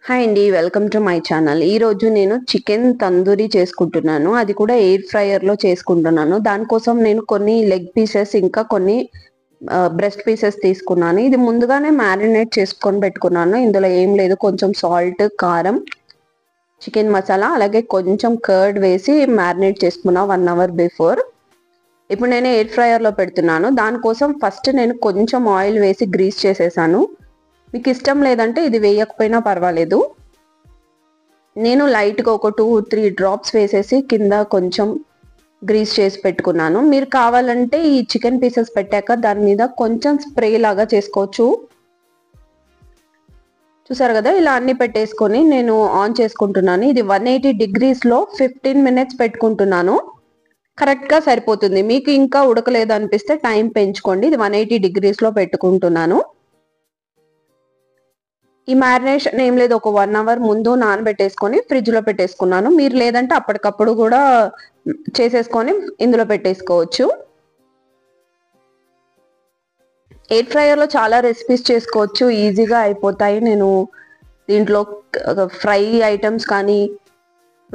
Hi అండి, welcome to my channel. ఈరోజు నేను చికెన్ తందూరి చేసుకుంటున్నాను. అది కూడా ఎయిర్ ఫ్రైయర్లో చేసుకుంటున్నాను. దానికోసం నేను కొన్ని లెగ్ పీసెస్ ఇంకా కొన్ని బ్రెస్ట్ పీసెస్ తీసుకున్నాను. ఇది ముందుగానే మ్యారినేట్ చేసుకొని పెట్టుకున్నాను. ఇందులో ఏం లేదు, కొంచెం సాల్ట్, కారం, చికెన్ మసాలా, అలాగే కొంచెం కర్డ్ వేసి మ్యారినేట్ చేసుకున్నా 1 అవర్ బిఫోర్. ఇప్పుడు నేను ఎయిర్ ఫ్రైయర్లో పెడుతున్నాను. దానికోసం ఫస్ట్ నేను కొంచెం ఆయిల్ వేసి గ్రీస్ చేసేసాను. మీకు ఇష్టం లేదంటే ఇది వేయకపోయినా పర్వాలేదు. నేను లైట్గా ఒక 2-3 డ్రాప్స్ వేసేసి కింద కొంచెం గ్రీస్ చేసి పెట్టుకున్నాను. మీరు కావాలంటే ఈ చికెన్ పీసెస్ పెట్టాక దాని మీద కొంచెం స్ప్రే లాగా చేసుకోవచ్చు. చూసారు కదా, ఇలా అన్ని పెట్టేసుకొని నేను ఆన్ చేసుకుంటున్నాను. ఇది 180 degreesలో 15 minutes పెట్టుకుంటున్నాను. కరెక్ట్గా సరిపోతుంది. మీకు ఇంకా ఉడకలేదు అనిపిస్తే టైం పెంచుకోండి. ఇది 180 degreesలో పెట్టుకుంటున్నాను. ఈ మ్యారినేషన్ ఏం లేదు, ఒక 1 అవర్ ముందు నానబెట్టేసుకొని ఫ్రిడ్జ్లో పెట్టేసుకున్నాను. మీరు లేదంటే అప్పటికప్పుడు కూడా చేసేసుకొని ఇందులో పెట్టేసుకోవచ్చు. ఎయిర్ ఫ్రైయర్లో చాలా రెసిపీస్ చేసుకోవచ్చు, ఈజీగా అయిపోతాయి. నేను దీంట్లో ఫ్రై ఐటమ్స్ కానీ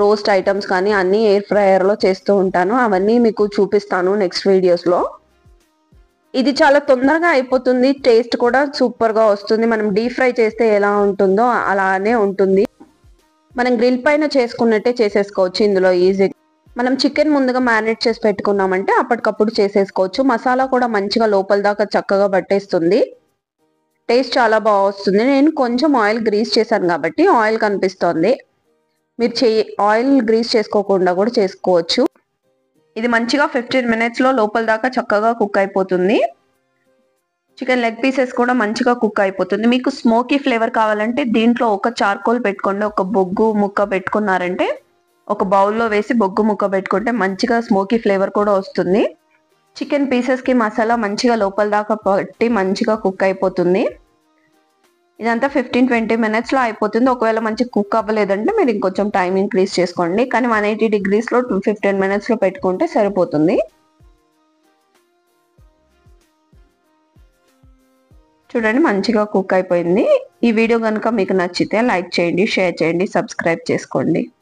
రోస్ట్ ఐటమ్స్ కానీ అన్నీ ఎయిర్ ఫ్రైయర్లో చేస్తూ ఉంటాను. అవన్నీ మీకు చూపిస్తాను నెక్స్ట్ వీడియోస్లో. ఇది చాలా తొందరగా అయిపోతుంది, టేస్ట్ కూడా సూపర్గా వస్తుంది. మనం డీప్ ఫ్రై చేస్తే ఎలా ఉంటుందో అలానే ఉంటుంది. మనం గ్రిల్ పైన చేసుకున్నట్టే చేసేసుకోవచ్చు ఇందులో ఈజీగా. మనం చికెన్ ముందుగా మ్యారినేట్ చేసి పెట్టుకున్నామంటే అప్పటికప్పుడు చేసేసుకోవచ్చు. మసాలా కూడా మంచిగా లోపల దాకా చక్కగా పట్టేస్తుంది. టేస్ట్ చాలా బాగా వస్తుంది. నేను కొంచెం ఆయిల్ గ్రీస్ చేశాను కాబట్టి ఆయిల్ కనిపిస్తోంది. మీరు ఆయిల్ గ్రీస్ చేసుకోకుండా కూడా చేసుకోవచ్చు. ఇది మంచిగా 15 minutesలో లోపల దాకా చక్కగా కుక్ అయిపోతుంది. చికెన్ లెగ్ పీసెస్ కూడా మంచిగా కుక్ అయిపోతుంది. మీకు స్మోకీ ఫ్లేవర్ కావాలంటే దీంట్లో ఒక చార్కోల్ పెట్టుకోండి. ఒక బొగ్గు ముక్క పెట్టుకున్నారంటే ఒక బౌల్లో వేసి బొగ్గు ముక్క పెట్టుకుంటే మంచిగా స్మోకీ ఫ్లేవర్ కూడా వస్తుంది. చికెన్ పీసెస్కి మసాలా మంచిగా లోపల దాకా పట్టి మంచిగా కుక్ అయిపోతుంది. ఇదంతా 15-20 minutesలో అయిపోతుంది. ఒకవేళ మంచి కుక్ అవ్వలేదంటే మీరు ఇంకొంచెం టైం ఇంక్రీజ్ చేసుకోండి. కానీ 180 degreesలో 15 minutesలో పెట్టుకుంటే సరిపోతుంది. చూడండి, మంచిగా కుక్ అయిపోయింది. ఈ వీడియో కనుక మీకు నచ్చితే లైక్ చేయండి, షేర్ చేయండి, సబ్స్క్రైబ్ చేసుకోండి.